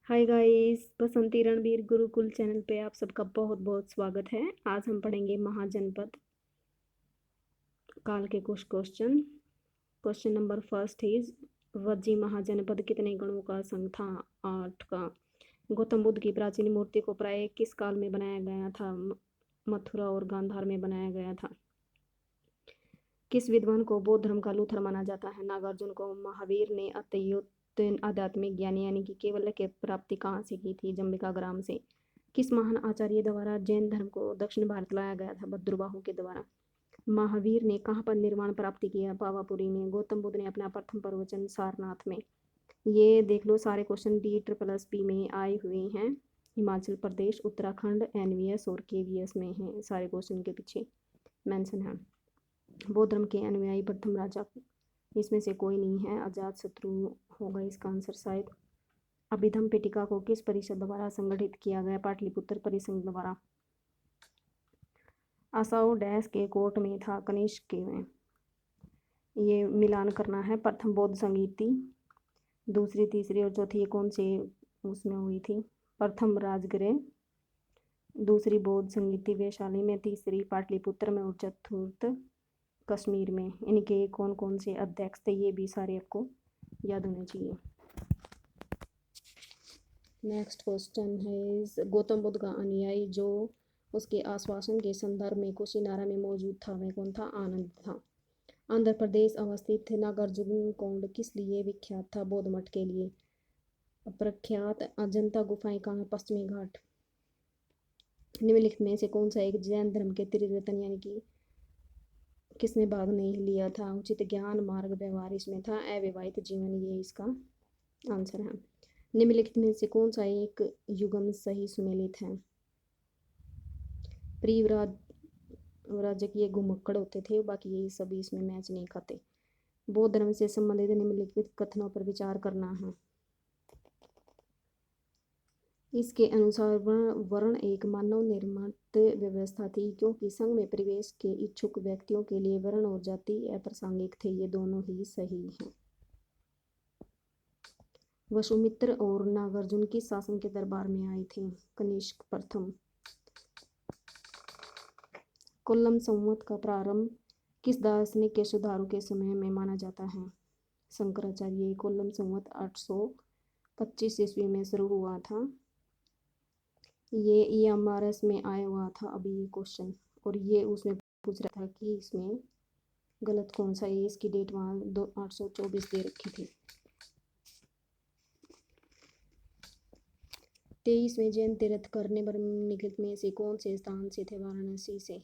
Hi guys, बसंती Ranbir Gurukul channel पे आप सबका बहुत बहुत स्वागत है। आज हम पढ़ेंगे महाजनपद काल के कुछ question. Question number first is Vajji महाजनपद कितने गणों का संघ था? 8 का। गौतम बुद्ध की प्राचीन मूर्ति को प्राय किस काल में बनाया गया था? मथुरा और गांधार में बनाया गया था। किस विद्वान को बौद्ध धर्म का लूथर माना जाता है? नागार्जुन को। महावीर ने अत्युत आध्यात्मिक ज्ञान यानी कि केवल की प्राप्ति कहाँ से की थी? जंबिका ग्राम से। किस महान आचार्य द्वारा जैन धर्म को दक्षिण भारत लाया गया था? भद्रबाहु के द्वारा। महावीर ने कहाँ पर निर्वाण प्राप्ति किया? पावापुरी में। गौतम बुद्ध ने अपना प्रथम प्रवचन सारनाथ में। ये देख लो, सारे क्वेश्चन DSSS में आए हुए हैं। हिमाचल प्रदेश, उत्तराखंड, NVS और KVS में हैं। सारे क्वेश्चन के पीछे मेंशन है। बौद्ध धर्म के अनुयायी प्रथम राजा इसमें से कोई नहीं है, अजात शत्रु होगा इसका आंसर शायद। अभिधम पिटिका को किस परिषद द्वारा संगठित किया गया? पाटलिपुत्र परिसंघ द्वारा। आसाओ डैश के कोर्ट में था? कनिष्क में। ये मिलान करना है। प्रथम बौद्ध संगीति, दूसरी, तीसरी और चौथी ये कौन से उसमें हुई थी? प्रथम राजगृह, दूसरी बौद्ध संगीति वैशाली में, तीसरी पाटलिपुत्र में और चतुर्थ कश्मीर में। इनके कौन कौन से अध्यक्ष थे ये भी सारे आपको याद होने चाहिए। नेक्स्ट क्वेश्चन है गौतम बुद्ध का अनुयायी जो उसके आश्वासन के संदर्भ में कुशीनारा में मौजूद था वह कौन था? आनंद था। आंध्र प्रदेश अवस्थित नागार्जुन कोंड किस लिए विख्यात था? बौद्ध मठ के लिए। प्रख्यात अजंता गुफाएं कहाँ? पश्चिमी घाट। निम्नलिखित में से कौन सा एक जैन धर्म के त्रिरत्न यानी कि किसने भाग नहीं लिया था? उचित ज्ञान, मार्ग, व्यवहार इसमें था। अविवाहित जीवन ये इसका आंसर है। निम्नलिखित में से कौन सा एक युगम सही सुमेलित है? प्रिव्राजक ये घुमक्कड़ होते थे, बाकी ये सभी इसमें मैच नहीं खाते। बौद्ध धर्म से संबंधित निम्नलिखित कथनों पर विचार करना है। इसके अनुसार वर्ण एक मानव निर्मित व्यवस्था थी क्योंकि संघ में प्रवेश के इच्छुक व्यक्तियों के लिए वर्ण और जाति अप्रासंगिक थे। ये दोनों ही सही हैं। वसुमित्र और नागार्जुन किस शासन के दरबार में आए थे? कनिष्क प्रथम। कोल्लम संवत का प्रारंभ किस दार्शनिक के सुधारों के समय में माना जाता है? शंकराचार्य। कोल्लम संवत 825 ईस्वी में शुरू हुआ था। ये EMRS में आया हुआ था अभी ये क्वेश्चन, और ये उसमें पूछ रहा था कि इसमें गलत कौन सा है। इसकी डेट वहाँ 824 दे रखी थी। 23वें जैन तीर्थ करने पर निम्नलिखित में से कौन से स्थान से थे? वाराणसी से।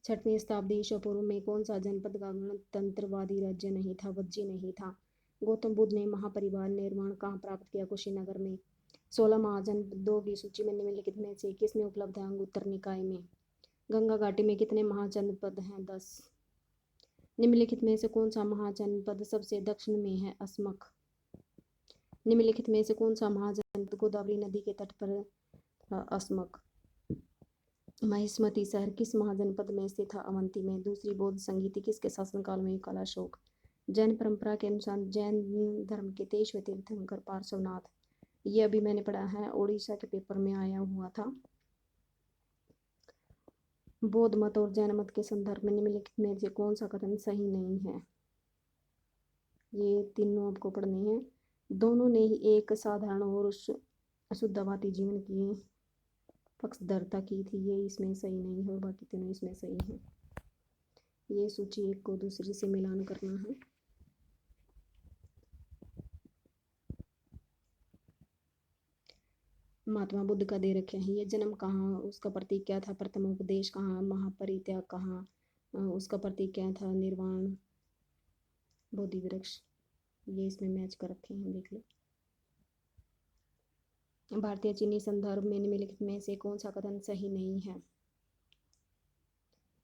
6वीं शताब्दी ईसा पूर्व में कौन सा जनपद का गणतंत्रवादी राज्य नहीं था? वज्जी नहीं था। गौतम बुद्ध ने महापरिवार निर्माण कहाँ प्राप्त किया? कुशीनगर में। 16 महाजनपदों की सूची में निम्नलिखित में से किसमें उपलब्ध है? अंगुत्तर निकाय में। गंगा घाटी में कितने महाजनपद हैं? 10। निम्नलिखित में से कौन सा महाजनपद सबसे दक्षिण में है? असमक। निम्नलिखित में से कौन सा महाजनपद गोदावरी नदी के तट पर? असमक। महिष्मती शहर किस महाजनपद में स्थित था? अवंती में। दूसरी बौद्ध संगीति किसके शासनकाल में? कालाशोक। जैन परंपरा के अनुसार जैन धर्म के 23वें तीर्थंकर पार्श्वनाथ। ये अभी मैंने पढ़ा है, उड़ीसा के पेपर में आया हुआ था। बौद्ध मत और जैन मत के संदर्भ में निम्नलिखित में से कौन सा कथन सही नहीं है? ये तीनों आपको पढ़ने हैं। दोनों ने ही एक साधारण और अशुद्धवादी जीवन की पक्षधरता की थी। ये इसमें सही नहीं है, बाकी तीनों इसमें सही है। ये सूची एक को दूसरी से मिलान करना है। महात्मा बुद्ध का दे रखे हैं। ये जन्म कहाँ? उसका प्रतीक क्या था? प्रथम उपदेश कहाँ? महापरित्याग कहाँ? उसका प्रतीक क्या था? निर्वाण, बोधि वृक्ष। ये इसमें मैच कर रखे हैं, देख लो। भारतीय चीनी संदर्भ में निम्नलिखित में से कौन सा कथन सही नहीं है?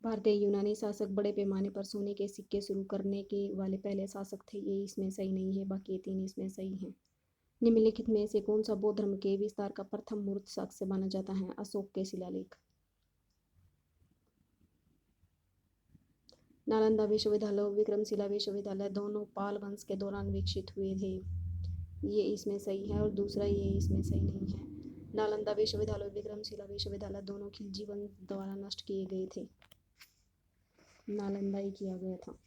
भारतीय यूनानी शासक बड़े पैमाने पर सोने के सिक्के शुरू करने के वाले पहले शासक थे। ये इसमें सही नहीं है, बाकी 3 इसमें सही हैं। निम्नलिखित में से कौन सा बौद्ध धर्म के विस्तार का प्रथम मूर्त साक्ष्य माना जाता है? अशोक के शिलालेख। नालंदा विश्वविद्यालय और विक्रमशिला विश्वविद्यालय दोनों पाल वंश के दौरान विकसित हुए थे। ये इसमें सही है और दूसरा ये इसमें सही नहीं है। नालंदा विश्वविद्यालय और विक्रमशिला विश्वविद्यालय दोनों खिलजी वंश द्वारा नष्ट किए गए थे। नालंदा ही किया गया था।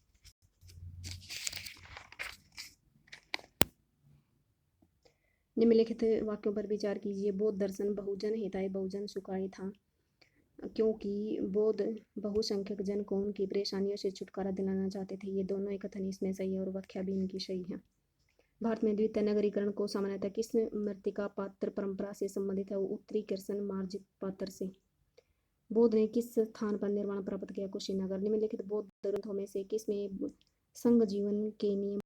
निम्नलिखित वाक्यों पर विचार कीजिए। बौद्ध दर्शन बहुजन हिताय बहुजन सुखाय था, क्योंकि बौद्ध बहुसंख्यक जन को उनकी परेशानियों से छुटकारा दिलाना चाहते थे। ये दोनों ही कथन इसमें सही है और व्याख्या भी इनकी सही है। भारत में द्वितीय नगरीकरण को सामान्यतः किस मृत्तिका पात्र परंपरा से संबंधित है? उत्तरी कृष्ण मार्जित पात्र से। बौद्ध ने किस स्थान पर निर्वाण प्राप्त किया? कुशीनगर। निम्नलिखित बौद्ध ग्रंथों में से किसमें संघ जीवन के नियम